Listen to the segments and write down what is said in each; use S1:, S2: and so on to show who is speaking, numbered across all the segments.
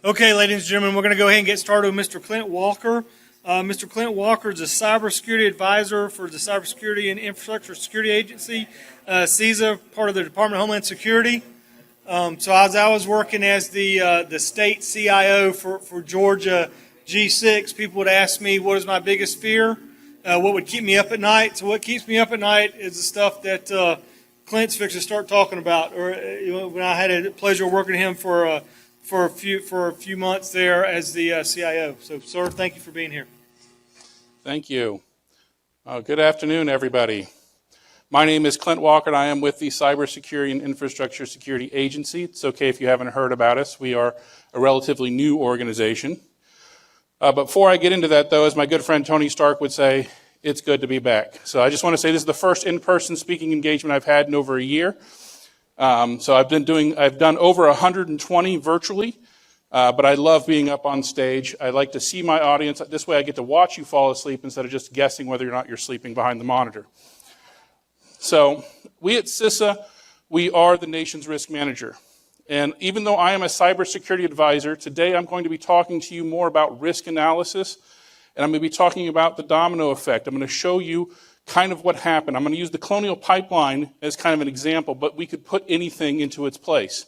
S1: Okay, ladies and gentlemen, we're going to go ahead and get started with Mr. Clint Walker. Mr. Clint Walker is a cybersecurity advisor for the Cybersecurity and Infrastructure Security Agency, CISA, part of the Department of Homeland Security. So as I was working as the state CIO for Georgia G6, people would ask me, what is my biggest fear? What would keep me up at night? So what keeps me up at night is the stuff that Clint's fixing to start talking about. Or when I had a pleasure of working with him for a few months there as the CIO. So, sir, thank you for being here.
S2: Thank you. Good afternoon, everybody. My name is Clint Walker, and I am with the Cybersecurity and Infrastructure Security Agency. It's okay if you haven't heard about us. We are a relatively new organization. But before I get into that, though, as my good friend Tony Stark would say, it's good to be back. So I just want to say this is the first in-person speaking engagement I've had in over a year. So I've done over 120 virtually, but I love being up on stage. I like to see my audience. This way I get to watch you fall asleep instead of just guessing whether or not you're sleeping behind the monitor. So we at CISA, we are the nation's risk manager. And even though I am a cybersecurity advisor, today I'm going to be talking to you more about risk analysis, and I'm going to be talking about the domino effect. I'm going to show you kind of what happened. I'm going to use the Colonial Pipeline as kind of an example, but we could put anything into its place.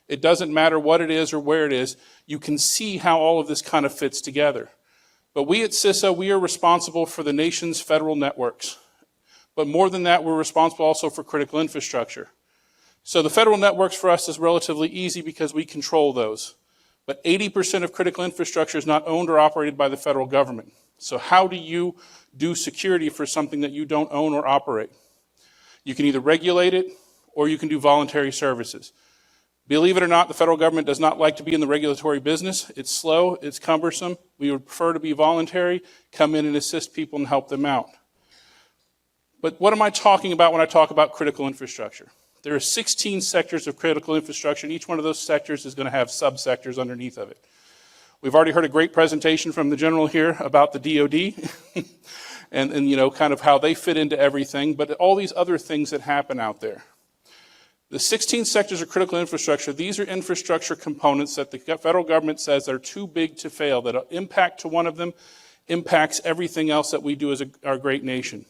S2: It doesn't matter what it is or where it is. You can see how all of this kind of fits together. But we at CISA, we are responsible for the nation's federal networks. But more than that, we're responsible also for critical infrastructure. So the federal networks for us is relatively easy because we control those. But 80% of critical infrastructure is not owned or operated by the federal government. So how do you do security for something that you don't own or operate? You can either regulate it or you can do voluntary services. Believe it or not, the federal government does not like to be in the regulatory business. It's slow, it's cumbersome. We would prefer to be voluntary, come in and assist people and help them out. But what am I talking about when I talk about critical infrastructure? There are 16 sectors of critical infrastructure, and each one of those sectors is going to have subsectors underneath of it. We've already heard a great presentation from the general here about the DoD and you know, kind of how they fit into everything, but all these other things that happen out there. The 16 sectors of critical infrastructure, these are infrastructure components that the federal government says are too big to fail, that an impact to one of them impacts everything else that we do as our great nation.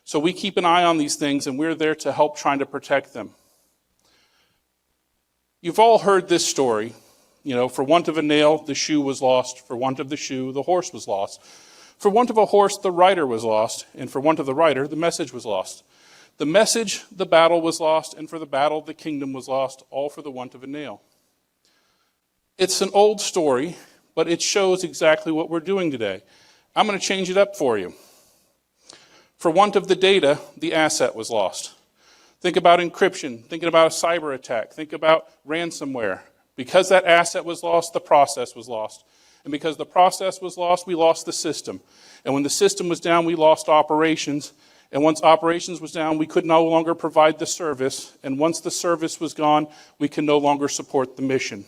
S2: So we keep an eye on these things, and we're there to help trying to protect them. You've all heard this story. You know, for want of a nail, the shoe was lost. For want of the shoe, the horse was lost. For want of a horse, the rider was lost. And for want of the rider, the message was lost. The message, the battle was lost. And for the battle, the kingdom was lost, all for the want of a nail. It's an old story, but it shows exactly what we're doing today. I'm going to change it up for you. For want of the data, the asset was lost. Think about encryption. Think about a cyber attack. Think about ransomware. Because that asset was lost, the process was lost. And because the process was lost, we lost the system. And when the system was down, we lost operations. And once operations was down, we could no longer provide the service. And once the service was gone, we can no longer support the mission.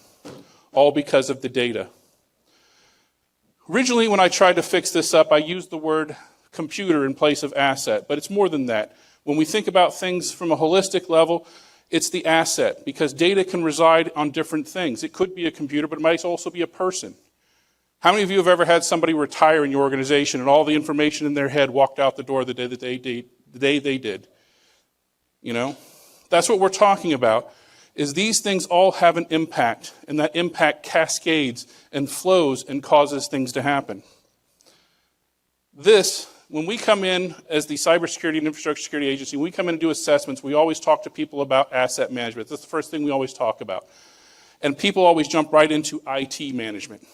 S2: All because of the data. Originally, when I tried to fix this up, I used the word computer in place of asset, but it's more than that. When we think about things from a holistic level, it's the asset, because data can reside on different things. It could be a computer, but it might also be a person. How many of you have ever had somebody retire in your organization and all the information in their head walked out the door the day they did? You know, that's what we're talking about, is these things all have an impact, and that impact cascades and flows and causes things to happen. When we come in as the Cybersecurity and Infrastructure Security Agency, when we come in and do assessments, we always talk to people about asset management. That's the first thing we always talk about. And people always jump right into IT management.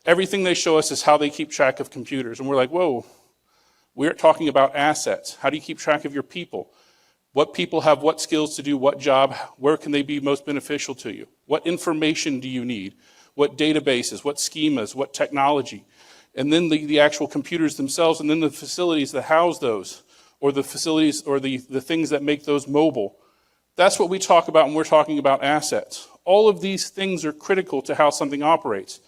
S2: Everything they show us is how they keep track of computers. And we're like, whoa, we're talking about assets. How do you keep track of your people? What people have what skills to do what job? Where can they be most beneficial to you? What information do you need? What databases? What schemas? What technology? And then the actual computers themselves, and then the facilities that house those, or the facilities or the things that make those mobile. That's what we talk about when we're talking about assets. All of these things are critical to how something operates.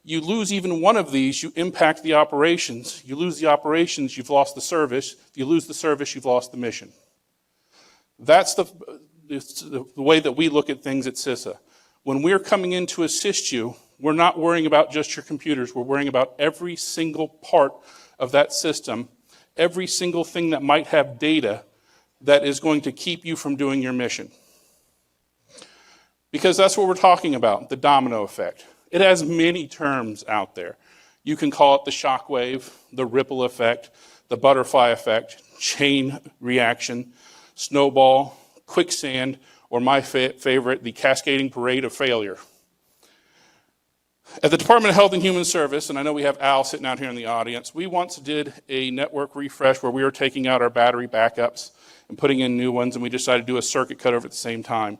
S2: You lose even one of these, you impact the operations. You lose the operations, you've lost the service. If you lose the service, you've lost the mission. That's the way that we look at things at CISA. When we're coming in to assist you, we're not worrying about just your computers. We're worrying about every single part of that system, every single thing that might have data that is going to keep you from doing your mission. Because that's what we're talking about, the domino effect. It has many terms out there. You can call it the shock wave, the ripple effect, the butterfly effect, chain reaction, snowball, quicksand, or my favorite, the cascading parade of failure. At the Department of Health and Human Service, and I know we have Al sitting out here in the audience, we once did a network refresh where we were taking out our battery backups and putting in new ones, and we decided to do a circuit cutover at the same time.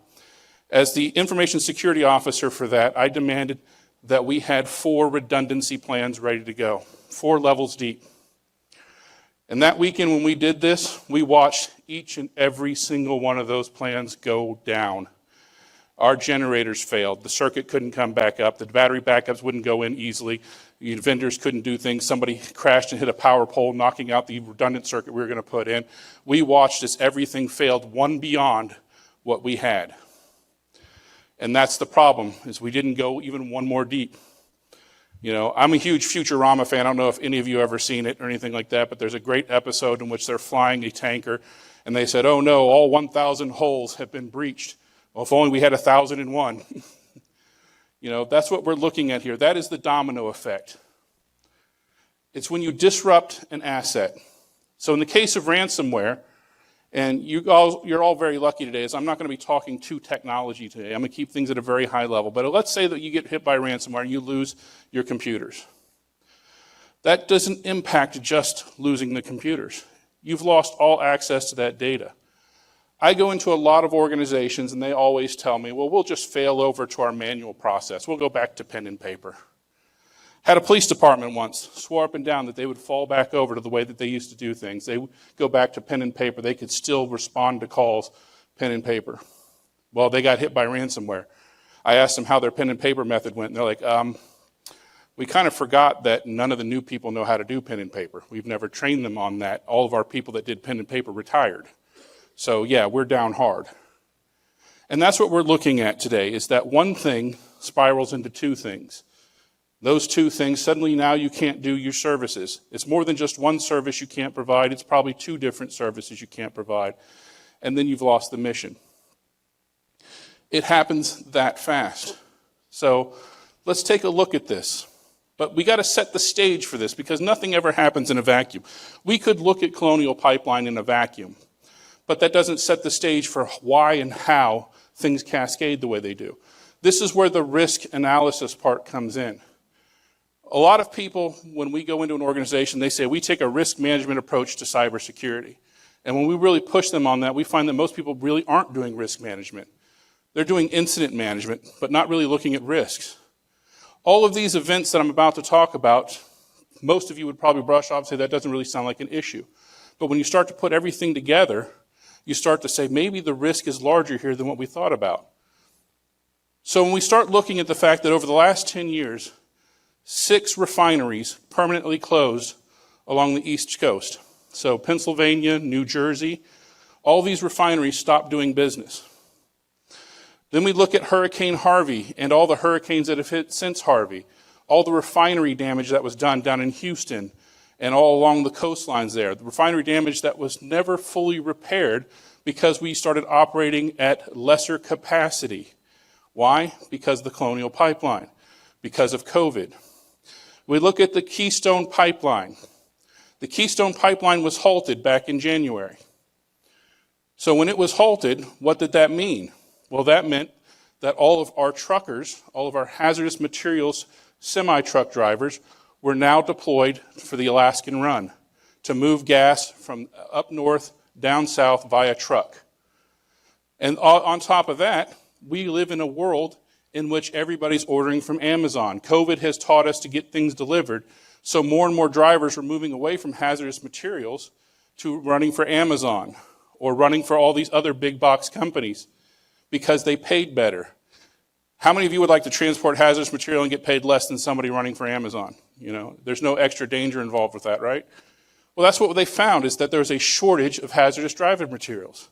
S2: As the information security officer for that, I demanded that we had 4 redundancy plans ready to go, 4 levels deep. And that weekend when we did this, we watched each and every single one of those plans go down. Our generators failed. The circuit couldn't come back up. The battery backups wouldn't go in easily. The vendors couldn't do things. Somebody crashed and hit a power pole, knocking out the redundant circuit we were going to put in. We watched as everything failed, one beyond what we had. And that's the problem, is we didn't go even one more deep. You know, I'm a huge Futurama fan. I don't know if any of you have ever seen it or anything like that, but there's a great episode in which they're flying a tanker, and they said, oh no, all 1,000 holes have been breached. Well, if only we had 1,001. You know, that's what we're looking at here. That is the domino effect. It's when you disrupt an asset. So in the case of ransomware, and you're all very lucky today, is I'm not going to be talking to technology today. I'm going to keep things at a very high level. But let's say that you get hit by ransomware and you lose your computers. That doesn't impact just losing the computers. You've lost all access to that data. I go into a lot of organizations and they always tell me, well, we'll just fail over to our manual process. We'll go back to pen and paper. Had a police department once, swore up and down that they would fall back over to the way that they used to do things. They would go back to pen and paper. They could still respond to calls, pen and paper. Well, they got hit by ransomware. I asked them how their pen and paper method went, and they're like, we kind of forgot that none of the new people know how to do pen and paper. We've never trained them on that. All of our people that did pen and paper retired. So yeah, we're down hard. And that's what we're looking at today, is that one thing spirals into 2 things. Those 2 things, suddenly now you can't do your services. It's more than just one service you can't provide. It's probably 2 different services you can't provide. And then you've lost the mission. It happens that fast. So let's take a look at this. But we got to set the stage for this, because nothing ever happens in a vacuum. We could look at Colonial Pipeline in a vacuum, but that doesn't set the stage for why and how things cascade the way they do. This is where the risk analysis part comes in. A lot of people, when we go into an organization, they say we take a risk management approach to cybersecurity. And when we really push them on that, we find that most people really aren't doing risk management. They're doing incident management, but not really looking at risks. All of these events that I'm about to talk about, most of you would probably brush off and say that doesn't really sound like an issue. But when you start to put everything together, you start to say maybe the risk is larger here than what we thought about. So when we start looking at the fact that over the last 10 years, 6 refineries permanently closed along the East Coast. So Pennsylvania, New Jersey, all these refineries stopped doing business. Then we look at Hurricane Harvey and all the hurricanes that have hit since Harvey, all the refinery damage that was done down in Houston and all along the coastlines there. The refinery damage that was never fully repaired because we started operating at lesser capacity. Why? Because of the Colonial Pipeline, because of COVID. We look at the Keystone Pipeline. The Keystone Pipeline was halted back in January. So when it was halted, what did that mean? Well, that meant that all of our truckers, all of our hazardous materials semi-truck drivers were now deployed for the Alaskan run to move gas from up north down south via truck. And on top of that, we live in a world in which everybody's ordering from Amazon. COVID has taught us to get things delivered, so more and more drivers are moving away from hazardous materials to running for Amazon or running for all these other big box companies because they paid better. How many of you would like to transport hazardous material and get paid less than somebody running for Amazon? You know, there's no extra danger involved with that, right? Well, that's what they found, is that there's a shortage of hazardous driving materials.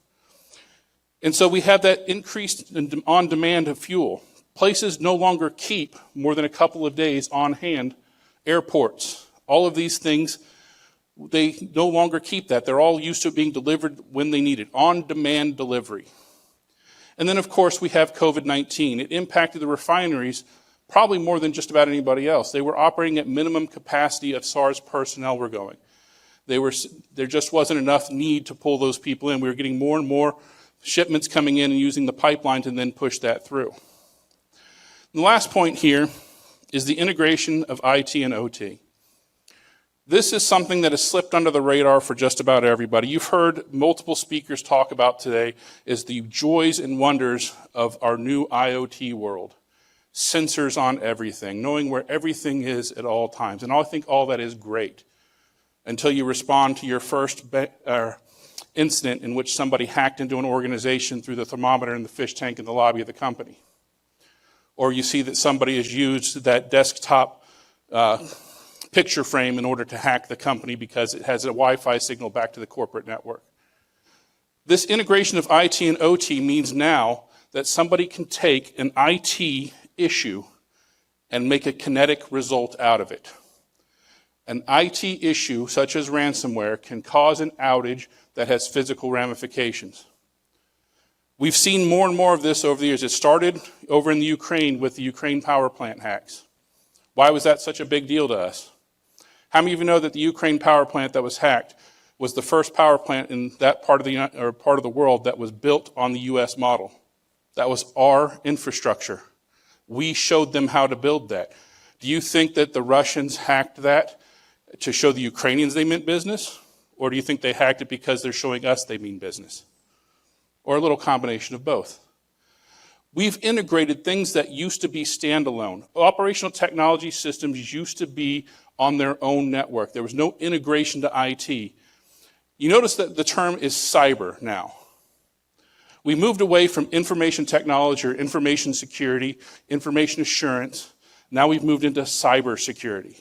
S2: And so we have that increased on demand of fuel. Places no longer keep more than a couple of days on hand. Airports, all of these things, they no longer keep that. They're all used to being delivered when they need it, on-demand delivery. And then, of course, we have COVID-19. It impacted the refineries probably more than just about anybody else. They were operating at minimum capacity of SARS personnel were going. There just wasn't enough need to pull those people in. We were getting more and more shipments coming in and using the pipeline to then push that through. And the last point here is the integration of IT and OT. This is something that has slipped under the radar for just about everybody. You've heard multiple speakers talk about today is the joys and wonders of our new IoT world. Sensors on everything, knowing where everything is at all times. And I think all that is great until you respond to your first incident in which somebody hacked into an organization through the thermometer in the fish tank in the lobby of the company. Or you see that somebody has used that desktop picture frame in order to hack the company because it has a Wi-Fi signal back to the corporate network. This integration of IT and OT means now that somebody can take an IT issue and make a kinetic result out of it. An IT issue, such as ransomware, can cause an outage that has physical ramifications. We've seen more and more of this over the years. It started over in the Ukraine with the Ukraine power plant hacks. Why was that such a big deal to us? How many of you know that the Ukraine power plant that was hacked was the first power plant in that part of the world that was built on the U.S. model? That was our infrastructure. We showed them how to build that. Do you think that the Russians hacked that to show the Ukrainians they meant business? Or do you think they hacked it because they're showing us they mean business? Or a little combination of both. We've integrated things that used to be standalone. Operational technology systems used to be on their own network. There was no integration to IT. You notice that the term is cyber now. We moved away from information technology or information security, information assurance. Now we've moved into cyber security.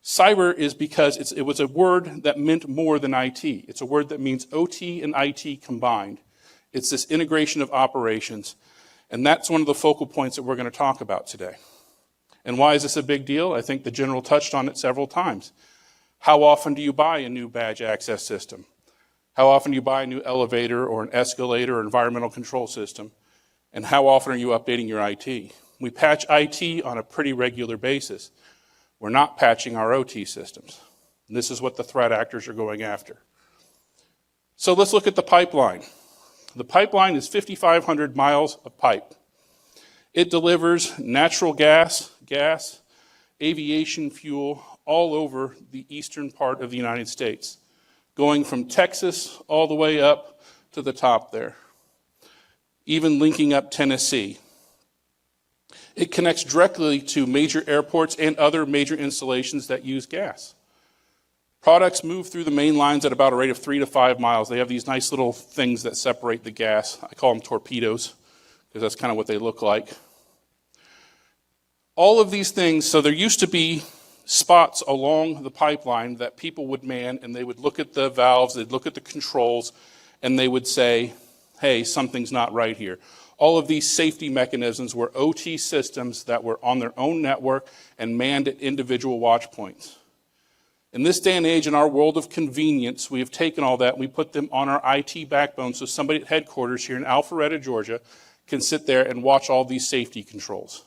S2: Cyber is because it was a word that meant more than IT. It's a word that means OT and IT combined. It's this integration of operations. And that's one of the focal points that we're going to talk about today. And why is this a big deal? I think the general touched on it several times. How often do you buy a new badge access system? How often do you buy a new elevator or an escalator or environmental control system? And how often are you updating your IT? We patch IT on a pretty regular basis. We're not patching our OT systems. And this is what the threat actors are going after. So let's look at the pipeline. The pipeline is 5,500 miles of pipe. It delivers natural gas, aviation fuel, all over the eastern part of the United States, going from Texas all the way up to the top there, even linking up Tennessee. It connects directly to major airports and other major installations that use gas. Products move through the main lines at about a rate of 3 to 5 miles. They have these nice little things that separate the gas. I call them torpedoes, because that's kind of what they look like. All of these things, so there used to be spots along the pipeline that people would man, and they would look at the valves, they'd look at the controls, and they would say, hey, something's not right here. All of these safety mechanisms were OT systems that were on their own network and manned at individual watch points. In this day and age, in our world of convenience, we have taken all that and we put them on our IT backbone so somebody at headquarters here in Alpharetta, Georgia, can sit there and watch all these safety controls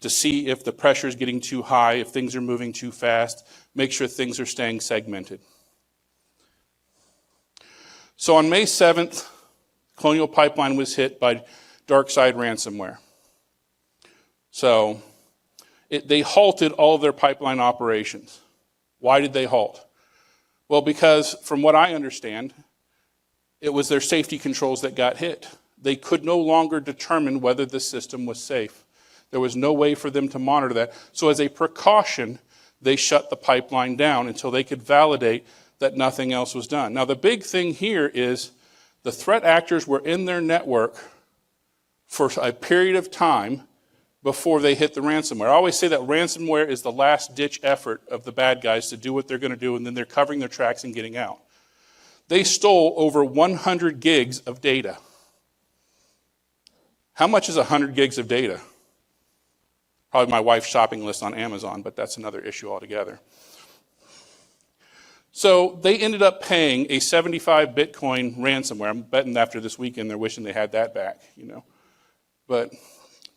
S2: to see if the pressure is getting too high, if things are moving too fast, make sure things are staying segmented. So on May 7th, Colonial Pipeline was hit by DarkSide ransomware. So they halted all of their pipeline operations. Why did they halt? Well, because from what I understand, it was their safety controls that got hit. They could no longer determine whether the system was safe. There was no way for them to monitor that. So as a precaution, they shut the pipeline down until they could validate that nothing else was done. Now, the big thing here is the threat actors were in their network for a period of time before they hit the ransomware. I always say that ransomware is the last-ditch effort of the bad guys to do what they're going to do, and then they're covering their tracks and getting out. They stole over 100 gigs of data. How much is 100 gigs of data? Probably my wife's shopping list on Amazon, but that's another issue altogether. So they ended up paying a 75 Bitcoin ransomware. I'm betting after this weekend they're wishing they had that back, But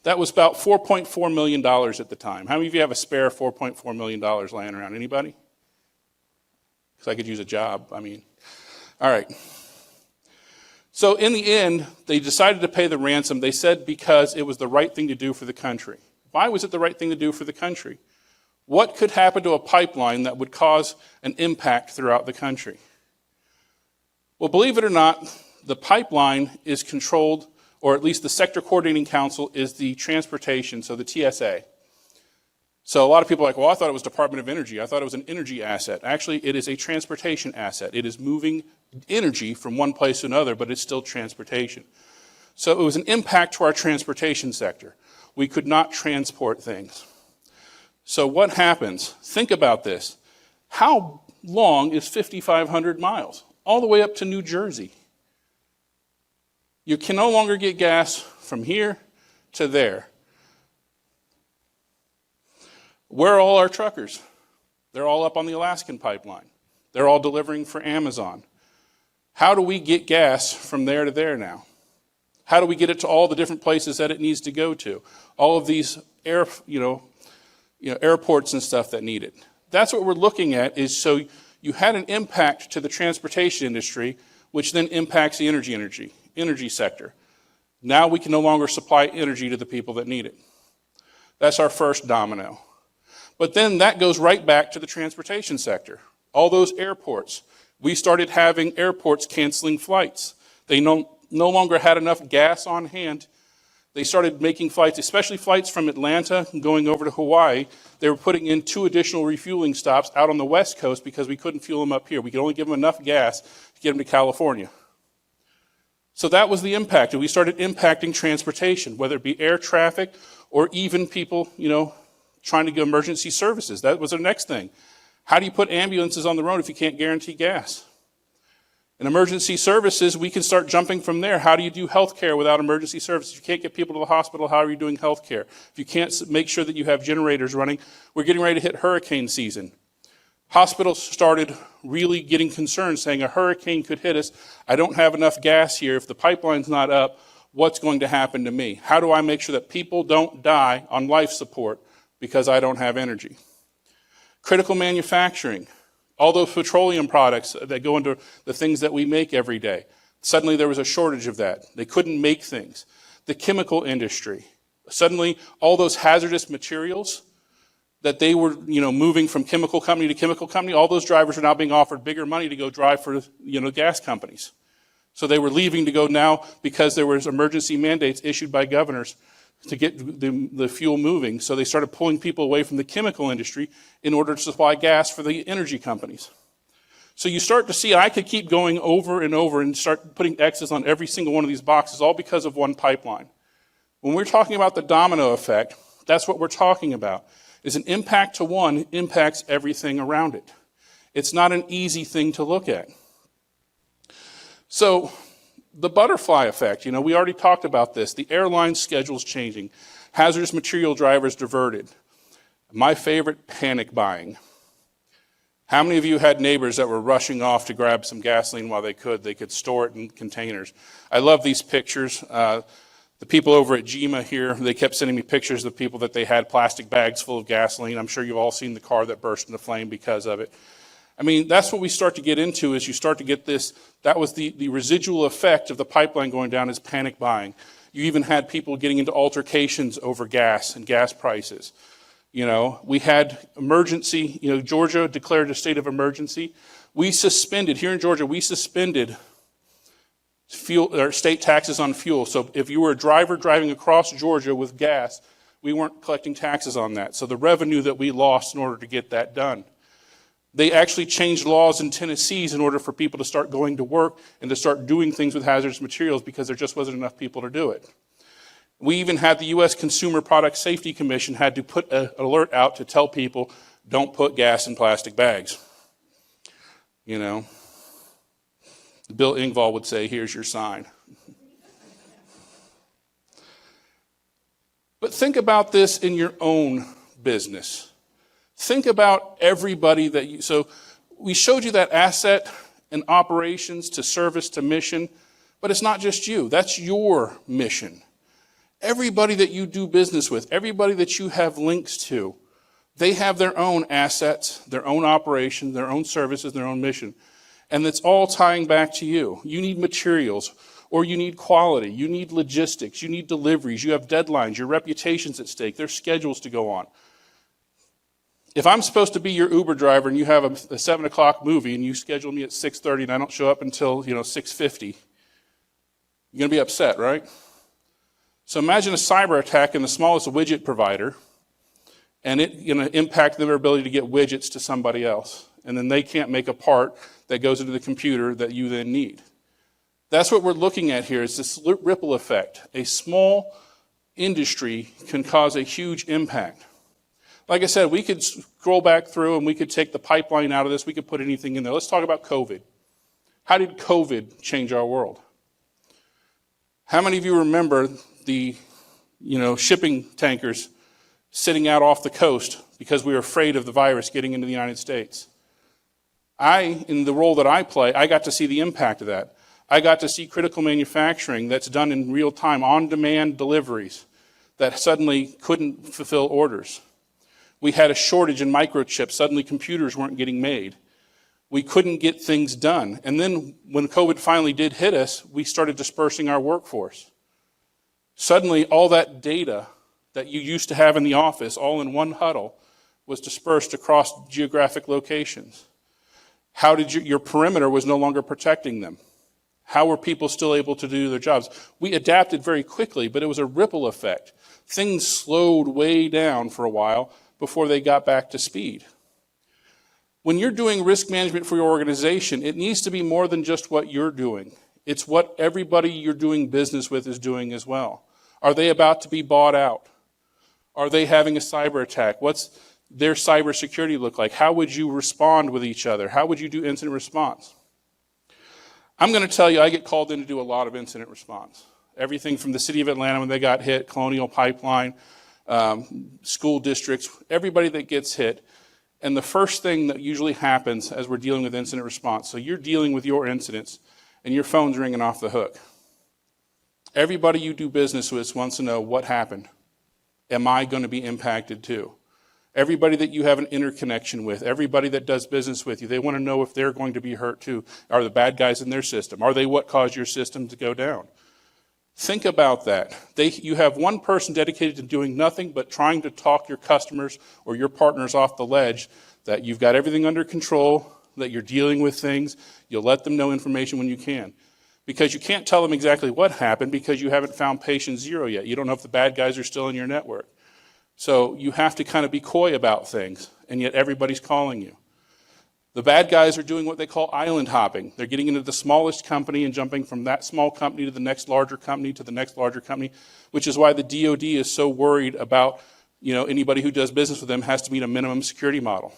S2: that was about $4.4 million at the time. How many of you have a spare $4.4 million laying around? Anybody? Because I could use a job. All right. So in the end, they decided to pay the ransom. They said because it was the right thing to do for the country. Why was it the right thing to do for the country? What could happen to a pipeline that would cause an impact throughout the country? Well, believe it or not, the pipeline is controlled, or at least the Sector Coordinating Council is the transportation, so the TSA. So a lot of people are like, well, I thought it was Department of Energy. I thought it was an energy asset. Actually, it is a transportation asset. It is moving energy from one place to another, but it's still transportation. So it was an impact to our transportation sector. We could not transport things. So what happens? Think about this. How long is 5,500 miles? All the way up to New Jersey. You can no longer get gas from here to there. Where are all our truckers? They're all up on the Alaskan pipeline. They're all delivering for Amazon. How do we get gas from there to there now? How do we get it to all the different places that it needs to go to? All of these airports and stuff that need it. That's what we're looking at is so you had an impact to the transportation industry, which then impacts the energy sector. Now we can no longer supply energy to the people that need it. That's our first domino. But then that goes right back to the transportation sector. All those airports. We started having airports canceling flights. They no longer had enough gas on hand. They started making flights, especially flights from Atlanta and going over to Hawaii. They were putting in 2 additional refueling stops out on the West Coast because we couldn't fuel them up here. We could only give them enough gas to get them to California. So that was the impact. And we started impacting transportation, whether it be air traffic or even people, trying to get emergency services. That was the next thing. How do you put ambulances on the road if you can't guarantee gas? In emergency services, we can start jumping from there. How do you do health care without emergency services? If you can't get people to the hospital, how are you doing health care? If you can't make sure that you have generators running, we're getting ready to hit hurricane season. Hospitals started really getting concerned, saying a hurricane could hit us. I don't have enough gas here. If the pipeline's not up, what's going to happen to me? How do I make sure that people don't die on life support because I don't have energy? Critical manufacturing. All those petroleum products that go into the things that we make every day. Suddenly there was a shortage of that. They couldn't make things. The chemical industry. Suddenly all those hazardous materials that they were, moving from chemical company to chemical company, all those drivers are now being offered bigger money to go drive for, gas companies. So they were leaving to go now because there was emergency mandates issued by governors to get the fuel moving. So they started pulling people away from the chemical industry in order to supply gas for the energy companies. So you start to see, I could keep going over and over and start putting X's on every single one of these boxes, all because of one pipeline. When we're talking about the domino effect, that's what we're talking about, is an impact to one impacts everything around it. It's not an easy thing to look at. So the butterfly effect, we already talked about this. The airline schedule's changing. Hazardous material drivers diverted. My favorite, panic buying. How many of you had neighbors that were rushing off to grab some gasoline while they could? They could store it in containers. I love these pictures. The people over at GEMA here, they kept sending me pictures of people that they had plastic bags full of gasoline. I'm sure you've all seen the car that burst into flame because of it. That's what we start to get into is you start to get this. That was the residual effect of the pipeline going down is panic buying. You even had people getting into altercations over gas and gas prices. We had emergency, Georgia declared a state of emergency. Here in Georgia, we suspended fuel or state taxes on fuel. So if you were a driver driving across Georgia with gas, we weren't collecting taxes on that. So the revenue that we lost in order to get that done. They actually changed laws in Tennessee in order for people to start going to work and to start doing things with hazardous materials because there just wasn't enough people to do it. We even had the U.S. Consumer Product Safety Commission had to put an alert out to tell people, don't put gas in plastic bags. Bill Engvall would say, here's your sign. But think about this in your own business. Think about everybody that you, so we showed you that asset and operations to service to mission, but it's not just you. That's your mission. Everybody that you do business with, everybody that you have links to, they have their own assets, their own operations, their own services, their own mission. And it's all tying back to you. You need materials, or you need quality, you need logistics, you need deliveries, you have deadlines, your reputation's at stake, there's schedules to go on. If I'm supposed to be your Uber driver and you have a 7 o'clock movie and you schedule me at 6:30 and I don't show up until 6:50, you're going to be upset, right? So imagine a cyber attack in the smallest widget provider, and it impact their ability to get widgets to somebody else. And then they can't make a part that goes into the computer that you then need. That's what we're looking at here, is this ripple effect. A small industry can cause a huge impact. Like I said, we could scroll back through and we could take the pipeline out of this. We could put anything in there. Let's talk about COVID. How did COVID change our world? How many of you remember the shipping tankers sitting out off the coast because we were afraid of the virus getting into the United States? In the role that I play, I got to see the impact of that. I got to see critical manufacturing that's done in real time, on-demand deliveries that suddenly couldn't fulfill orders. We had a shortage in microchips. Suddenly computers weren't getting made. We couldn't get things done. And then when COVID finally did hit us, we started dispersing our workforce. Suddenly all that data that you used to have in the office, all in one huddle, was dispersed across geographic locations. How did your perimeter was no longer protecting them? How were people still able to do their jobs? We adapted very quickly, but it was a ripple effect. Things slowed way down for a while before they got back to speed. When you're doing risk management for your organization, it needs to be more than just what you're doing. It's what everybody you're doing business with is doing as well. Are they about to be bought out? Are they having a cyber attack? What's their cybersecurity look like? How would you respond with each other? How would you do incident response? I'm going to tell you, I get called in to do a lot of incident response. Everything from the city of Atlanta when they got hit, Colonial Pipeline, school districts, everybody that gets hit. And the first thing that usually happens as we're dealing with incident response, so you're dealing with your incidents and your phone's ringing off the hook. Everybody you do business with wants to know what happened. Am I going to be impacted too? Everybody that you have an interconnection with, everybody that does business with you, they want to know if they're going to be hurt too. Are the bad guys in their system? Are they what caused your system to go down? Think about that. You have one person dedicated to doing nothing but trying to talk your customers or your partners off the ledge that you've got everything under control, that you're dealing with things. You'll let them know information when you can. Because you can't tell them exactly what happened because you haven't found patient zero yet. You don't know if the bad guys are still in your network. So you have to kind of be coy about things, and yet everybody's calling you. The bad guys are doing what they call island hopping. They're getting into the smallest company and jumping from that small company to the next larger company to the next larger company, which is why the DoD is so worried about, anybody who does business with them has to meet a minimum security model.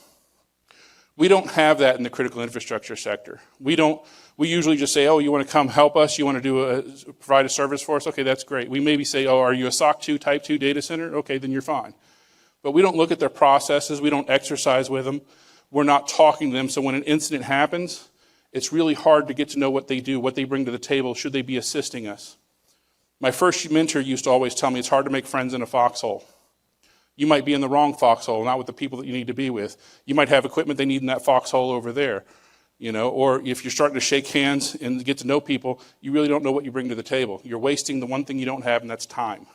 S2: We don't have that in the critical infrastructure sector. We usually just say, oh, you want to come help us? You want to provide a service for us? Okay, that's great. We maybe say, oh, are you a SOC 2 type 2 data center? Okay, then you're fine. But we don't look at their processes. We don't exercise with them. We're not talking to them. So when an incident happens, it's really hard to get to know what they do, what they bring to the table. Should they be assisting us? My first mentor used to always tell me it's hard to make friends in a foxhole. You might be in the wrong foxhole, not with the people that you need to be with. You might have equipment they need in that foxhole over there. Or if you're starting to shake hands and get to know people, you really don't know what you bring to the table. You're wasting the one thing you don't have, and that's time.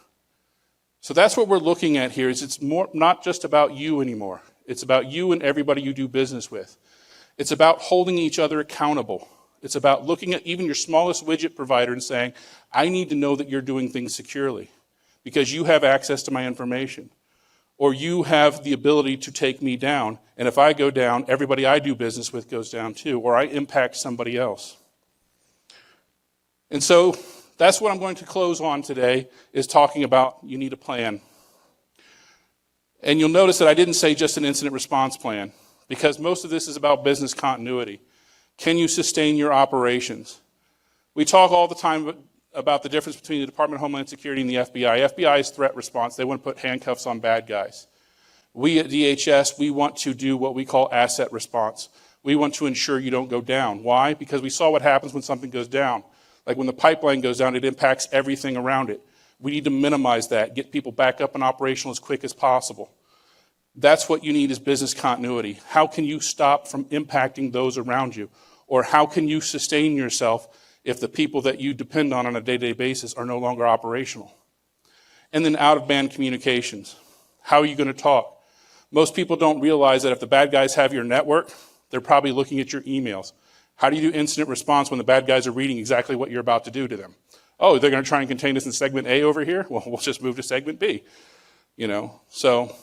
S2: So that's what we're looking at here, is it's not just about you anymore. It's about you and everybody you do business with. It's about holding each other accountable. It's about looking at even your smallest widget provider and saying, I need to know that you're doing things securely because you have access to my information. Or you have the ability to take me down, and if I go down, everybody I do business with goes down too, or I impact somebody else. And so that's what I'm going to close on today, is talking about you need a plan. And you'll notice that I didn't say just an incident response plan, because most of this is about business continuity. Can you sustain your operations? We talk all the time about the difference between the Department of Homeland Security and the FBI. FBI is threat response. They want to put handcuffs on bad guys. We at DHS, we want to do what we call asset response. We want to ensure you don't go down. Why? Because we saw what happens when something goes down. Like when the pipeline goes down, it impacts everything around it. We need to minimize that, get people back up and operational as quick as possible. That's what you need is business continuity. How can you stop from impacting those around you? Or how can you sustain yourself if the people that you depend on a day-to-day basis are no longer operational? And then out-of-band communications. How are you going to talk? Most people don't realize that if the bad guys have your network, they're probably looking at your emails. How do you do incident response when the bad guys are reading exactly what you're about to do to them? Oh, they're going to try and contain us in segment A over here? Well, we'll just move to segment B. So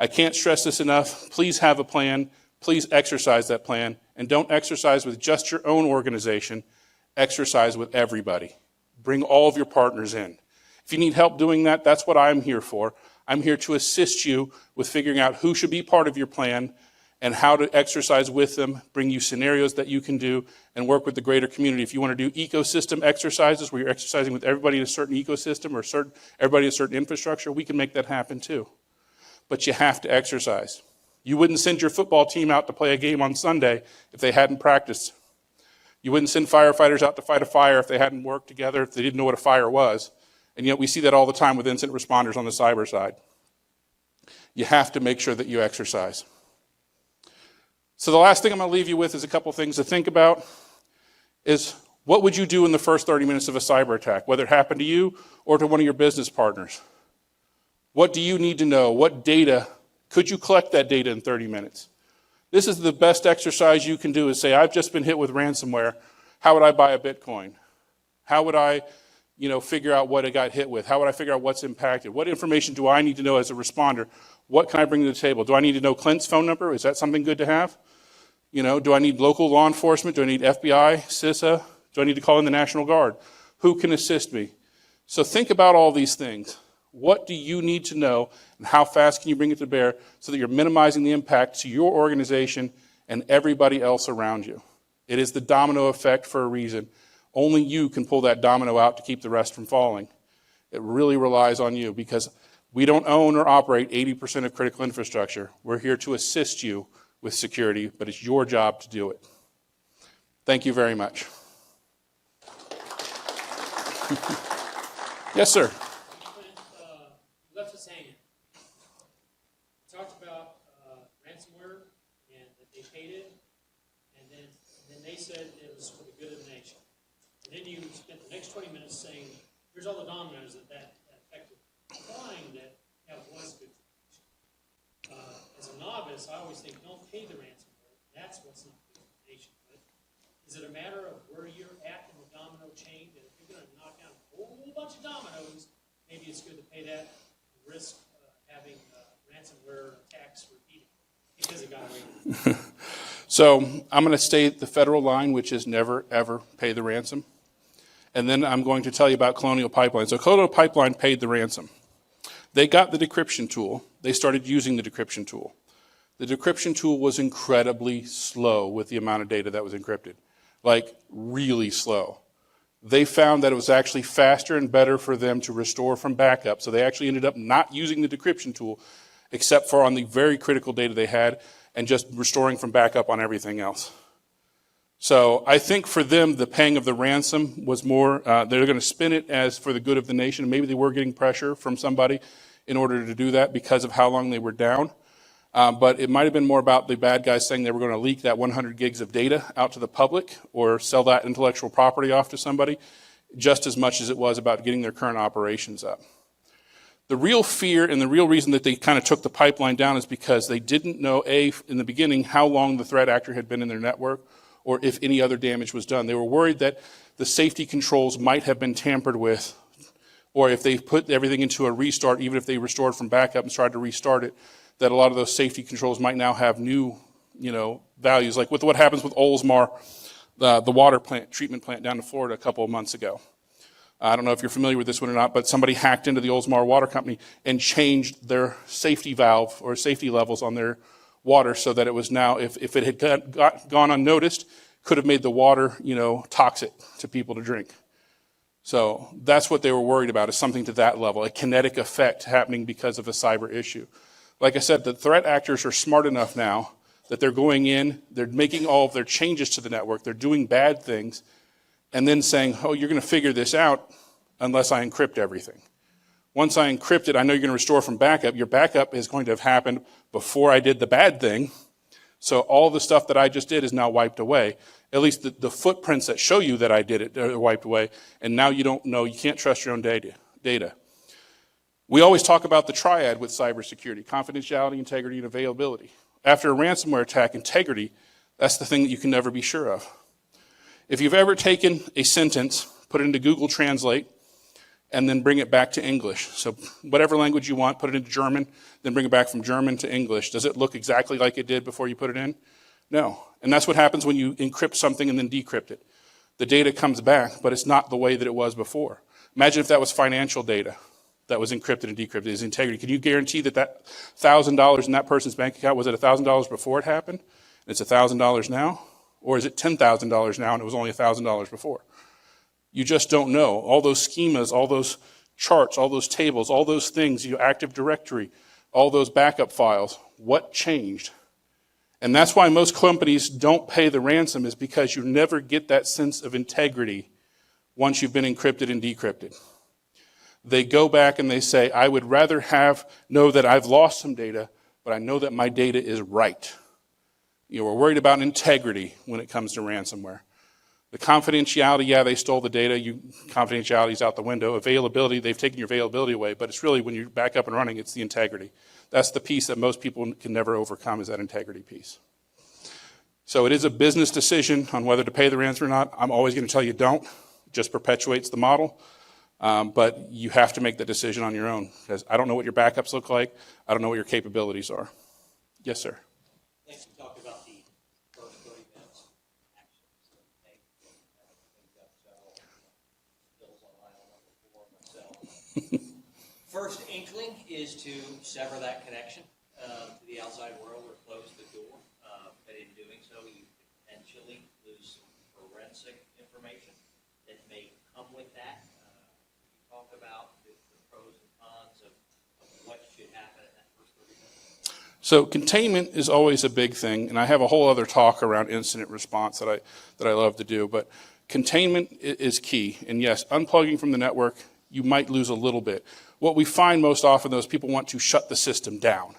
S2: I can't stress this enough. Please have a plan. Please exercise that plan. And don't exercise with just your own organization. Exercise with everybody. Bring all of your partners in. If you need help doing that, that's what I'm here for. I'm here to assist you with figuring out who should be part of your plan and how to exercise with them, bring you scenarios that you can do, and work with the greater community. If you want to do ecosystem exercises where you're exercising with everybody in a certain ecosystem or everybody in a certain infrastructure, we can make that happen too. But you have to exercise. You wouldn't send your football team out to play a game on Sunday if they hadn't practiced. You wouldn't send firefighters out to fight a fire if they hadn't worked together, if they didn't know what a fire was. And yet we see that all the time with incident responders on the cyber side. You have to make sure that you exercise. So the last thing I'm going to leave you with is a couple things to think about is what would you do in the first 30 minutes of a cyber attack, whether it happened to you or to one of your business partners? What do you need to know? What data? Could you collect that data in 30 minutes? This is the best exercise you can do is say, I've just been hit with ransomware. How would I buy a Bitcoin? How would I figure out what I got hit with? How would I figure out what's impacted? What information do I need to know as a responder? What can I bring to the table? Do I need to know Clint's phone number? Is that something good to have? Do I need local law enforcement? Do I need FBI, CISA? Do I need to call in the National Guard? Who can assist me? So think about all these things. What do you need to know, and how fast can you bring it to bear so that you're minimizing the impact to your organization and everybody else around you? It is the domino effect for a reason. Only you can pull that domino out to keep the rest from falling. It really relies on you because we don't own or operate 80% of critical infrastructure. We're here to assist you with security, but it's your job to do it. Thank you very much. Yes, sir.
S3: Left us hanging. We talked about ransomware and that they paid it, and then they said it was for the good of the nation. And then you spent the next 20 minutes saying, here's all the dominoes that affected, implying that was good for the nation. As a novice, I always think, don't pay the ransomware. That's what's not good for the nation. But is it a matter of where you're at in the domino chain? That if you're going to knock down a whole bunch of dominoes, maybe it's good to pay that risk having ransomware attacks repeated because it got away.
S2: So I'm going to state the federal line, which is never, ever pay the ransom. And then I'm going to tell you about Colonial Pipeline. So Colonial Pipeline paid the ransom. They got the decryption tool. They started using the decryption tool. The decryption tool was incredibly slow with the amount of data that was encrypted, like really slow. They found that it was actually faster and better for them to restore from backup. So they actually ended up not using the decryption tool except for on the very critical data they had and just restoring from backup on everything else. So I think for them, the paying of the ransom was more, they're going to spin it as for the good of the nation. And maybe they were getting pressure from somebody in order to do that because of how long they were down. But it might have been more about the bad guys saying they were going to leak that 100 gigs of data out to the public or sell that intellectual property off to somebody, just as much as it was about getting their current operations up. The real fear and the real reason that they kind of took the pipeline down is because they didn't know, in the beginning, how long the threat actor had been in their network or if any other damage was done. They were worried that the safety controls might have been tampered with, or if they put everything into a restart, even if they restored from backup and tried to restart it, that a lot of those safety controls might now have new, values, like with what happens with Oldsmar, the water plant, treatment plant down in Florida a couple of months ago. I don't know if you're familiar with this one or not, but somebody hacked into the Oldsmar Water Company and changed their safety valve or safety levels on their water so that it was now, if it had gone unnoticed, could have made the water, toxic to people to drink. So that's what they were worried about, is something to that level, a kinetic effect happening because of a cyber issue. Like I said, the threat actors are smart enough now that they're going in, they're making all of their changes to the network, they're doing bad things, and then saying, oh, you're going to figure this out unless I encrypt everything. Once I encrypt it, I know you're going to restore from backup. Your backup is going to have happened before I did the bad thing. So all the stuff that I just did is now wiped away. At least the footprints that show you that I did it are wiped away. And now you don't know, you can't trust your own data. We always talk about the triad with cybersecurity: confidentiality, integrity, and availability. After a ransomware attack, integrity, that's the thing that you can never be sure of. If you've ever taken a sentence, put it into Google Translate, and then bring it back to English. So whatever language you want, put it into German, then bring it back from German to English. Does it look exactly like it did before you put it in? No. And that's what happens when you encrypt something and then decrypt it. The data comes back, but it's not the way that it was before. Imagine if that was financial data that was encrypted and decrypted. Is integrity. Can you guarantee that that $1,000 in that person's bank account, was it $1,000 before it happened, and it's $1,000 now? Or is it $10,000 now and it was only $1,000 before? You just don't know. All those schemas, all those charts, all those tables, all those things, Active Directory, all those backup files, what changed? And that's why most companies don't pay the ransom, is because you never get that sense of integrity once you've been encrypted and decrypted. They go back and they say, I would rather know that I've lost some data, but I know that my data is right. We're worried about integrity when it comes to ransomware. The confidentiality, yeah, they stole the data. Confidentiality is out the window. Availability, they've taken your availability away, but it's really, when you're back up and running, it's the integrity. That's the piece that most people can never overcome, is that integrity piece. So it is a business decision on whether to pay the ransom or not. I'm always going to tell you don't. It just perpetuates the model. But you have to make the decision on your own, because I don't know what your backups look like. I don't know what your capabilities are. Yes, sir.
S4: Thanks for talking about the first 30 minutes actions that we take. I've got several bills online on number 4 myself. First inkling is to sever that connection to the outside world, or close the door. But in doing so, you potentially lose some forensic information that may come with that. You talk about the pros and cons of what should happen in that first 30 minutes.
S2: So containment is always a big thing, and I have a whole other talk around incident response that I love to do, but containment is key. And yes, unplugging from the network, you might lose a little bit. What we find most often, though, is people want to shut the system down.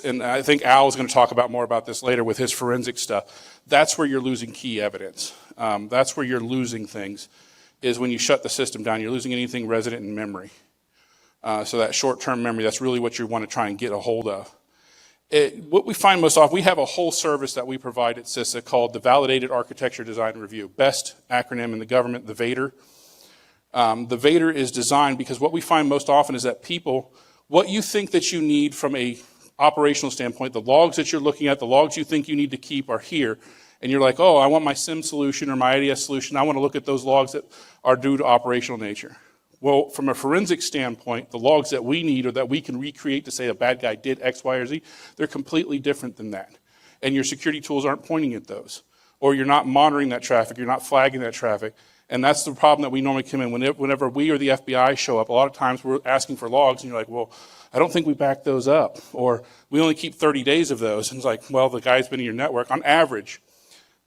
S2: And I think Al's going to talk about more about this later with his forensic stuff. That's where you're losing key evidence. That's where you're losing things, is when you shut the system down. You're losing anything resident in memory. So that short-term memory, that's really what you want to try and get a hold of. What we find most often, we have a whole service that we provide at CISA called the Validated Architecture Design Review. Best acronym in the government, the VADR. The VADR is designed because what we find most often is that people, what you think that you need from a operational standpoint, the logs that you're looking at, the logs you think you need to keep are here, and you're like, oh, I want my SIM solution or my IDS solution, I want to look at those logs that are due to operational nature. Well, from a forensic standpoint, the logs that we need or that we can recreate to say a bad guy did X, Y, or Z, they're completely different than that. And your security tools aren't pointing at those. Or you're not monitoring that traffic, you're not flagging that traffic. And that's the problem that we normally come in. Whenever we or the FBI show up, a lot of times we're asking for logs, and you're like, well, I don't think we back those up. Or we only keep 30 days of those. And it's like, well, the guy's been in your network. On average,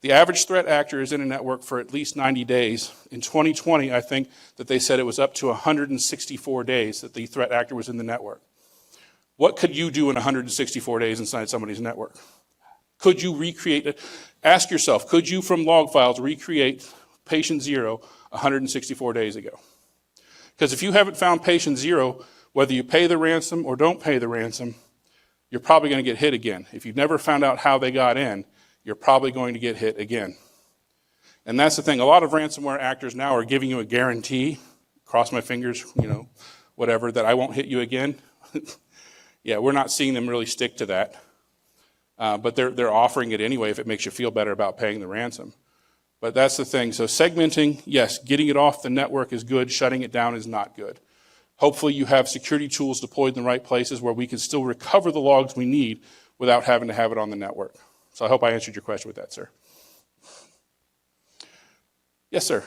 S2: the average threat actor is in a network for at least 90 days. In 2020, I think that they said it was up to 164 days that the threat actor was in the network. What could you do in 164 days inside somebody's network? Could you recreate it? Ask yourself, could you from log files recreate patient 0 164 days ago? Because if you haven't found patient 0, whether you pay the ransom or don't pay the ransom, you're probably going to get hit again. If you've never found out how they got in, you're probably going to get hit again. And that's the thing. A lot of ransomware actors now are giving you a guarantee, cross my fingers, whatever, that I won't hit you again. Yeah, we're not seeing them really stick to that. But they're offering it anyway if it makes you feel better about paying the ransom. But that's the thing. So segmenting, yes, getting it off the network is good. Shutting it down is not good. Hopefully you have security tools deployed in the right places where we can still recover the logs we need without having to have it on the network. So I hope I answered your question with that, sir. Yes, sir.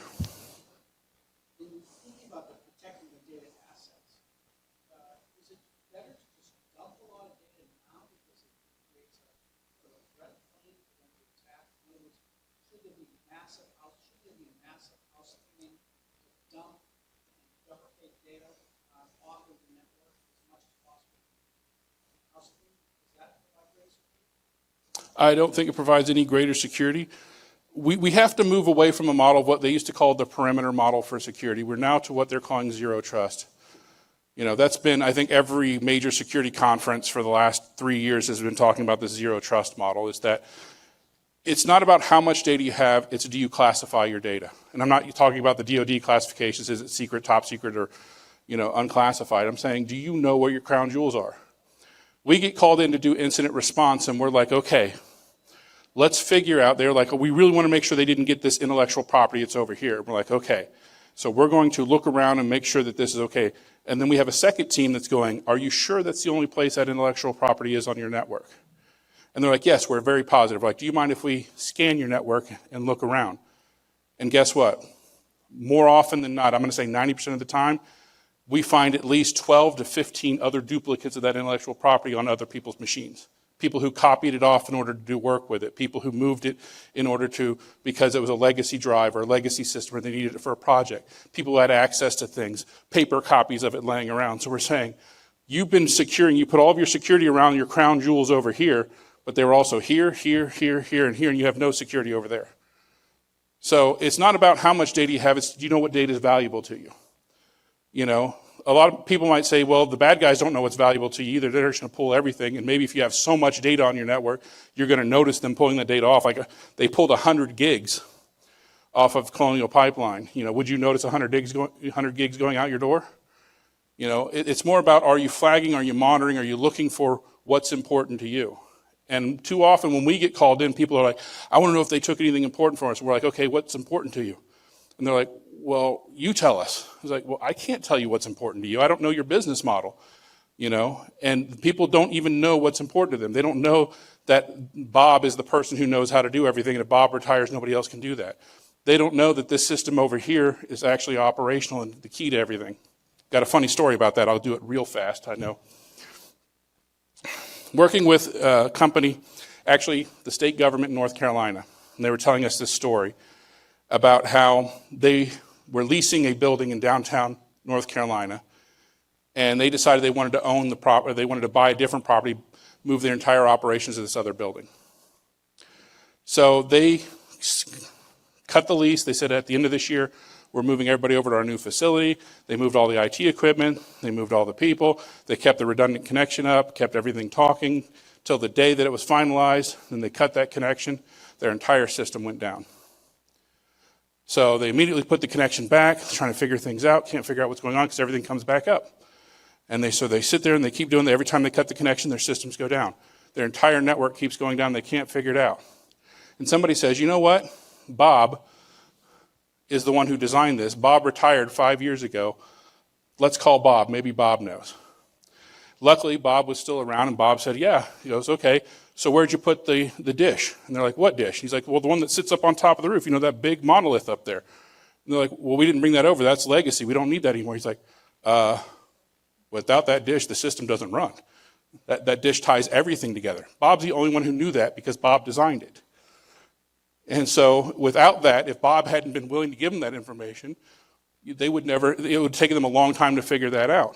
S5: there be massive house cleaning to dump and deprecate data off of the network as much as possible? House cleaning, does that provide greater security?
S2: I don't think it provides any greater security. We have to move away from a model of what they used to call the perimeter model for security. We're now to what they're calling zero trust. That's been, I think, every major security conference for the last 3 years has been talking about this zero trust model, is that it's not about how much data you have, it's do you classify your data. And I'm not talking about the DoD classifications, is it secret, top secret, or unclassified. I'm saying, do you know where your crown jewels are? We get called in to do incident response, and we're like, okay, let's figure out, they're like, oh, we really want to make sure they didn't get this intellectual property, it's over here. We're like, okay. So we're going to look around and make sure that this is okay. And then we have a second team that's going, are you sure that's the only place that intellectual property is on your network? And they're like, yes, we're very positive. We're like, do you mind if we scan your network and look around? And guess what? More often than not, I'm going to say 90% of the time, we find at least 12 to 15 other duplicates of that intellectual property on other people's machines. People who copied it off in order to do work with it. People who moved it in order to, because it was a legacy drive or a legacy system or they needed it for a project. People who had access to things, paper copies of it laying around. So we're saying, you've been securing, you put all of your security around your crown jewels over here, but they were also here, here, here, here, and here, and you have no security over there. So it's not about how much data you have, it's do you know what data is valuable to you? A lot of people might say, well, the bad guys don't know what's valuable to you either. They're just going to pull everything. And maybe if you have so much data on your network, you're going to notice them pulling the data off. Like they pulled 100 gigs off of Colonial Pipeline. Would you notice 100 gigs going out your door? It's more about, are you flagging, are you monitoring, are you looking for what's important to you? And too often when we get called in, people are like, I want to know if they took anything important from us. We're like, okay, what's important to you? And they're like, well, you tell us. I was like, well, I can't tell you what's important to you. I don't know your business model, and people don't even know what's important to them. They don't know that Bob is the person who knows how to do everything, and if Bob retires, nobody else can do that. They don't know that this system over here is actually operational and the key to everything. Got a funny story about that. I'll do it real fast, I know. Working with a company, actually the state government in North Carolina, and they were telling us this story about how they were leasing a building in downtown North Carolina, and they decided they wanted to own the property, they wanted to buy a different property, move their entire operations to this other building. So they cut the lease. They said at the end of this year, we're moving everybody over to our new facility. They moved all the IT equipment. They moved all the people. They kept the redundant connection up, kept everything talking till the day that it was finalized. Then they cut that connection. Their entire system went down. So they immediately put the connection back, trying to figure things out, can't figure out what's going on because everything comes back up. And they sit there and they keep doing that. Every time they cut the connection, their systems go down. Their entire network keeps going down. They can't figure it out. And somebody says, you know what? Bob is the one who designed this. Bob retired 5 years ago. Let's call Bob. Maybe Bob knows. Luckily, Bob was still around, and Bob said, yeah. He goes, okay, so where'd you put the dish? And they're like, what dish? He's like, well, the one that sits up on top of the roof, that big monolith up there. And they're like, well, we didn't bring that over. That's legacy. We don't need that anymore. He's like, without that dish, the system doesn't run. That dish ties everything together. Bob's the only one who knew that because Bob designed it. And so without that, if Bob hadn't been willing to give them that information, it would have taken them a long time to figure that out.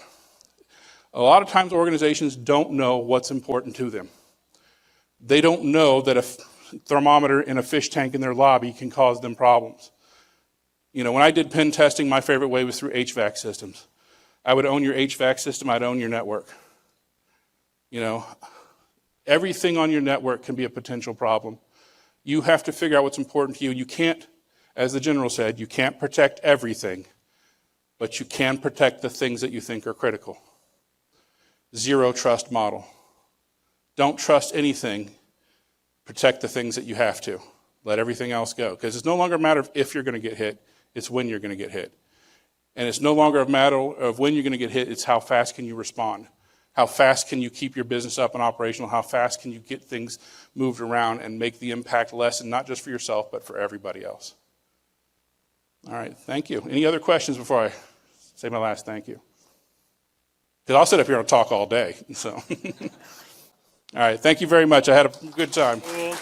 S2: A lot of times organizations don't know what's important to them. They don't know that a thermometer in a fish tank in their lobby can cause them problems. When I did pen testing, my favorite way was through HVAC systems. I would own your HVAC system, I'd own your network. Everything on your network can be a potential problem. You have to figure out what's important to you. You can't, as the general said, you can't protect everything, but you can protect the things that you think are critical. Zero trust model. Don't trust anything. Protect the things that you have to. Let everything else go. Because it's no longer a matter of if you're going to get hit, it's when you're going to get hit. And it's no longer a matter of when you're going to get hit, it's how fast can you respond. How fast can you keep your business up and operational? How fast can you get things moved around and make the impact lessen, not just for yourself, but for everybody else? All right, thank you. Any other questions before I say my last thank you? Because I'll sit up here and talk all day. So, all right, thank you very much. I had a good time.
S1: Well,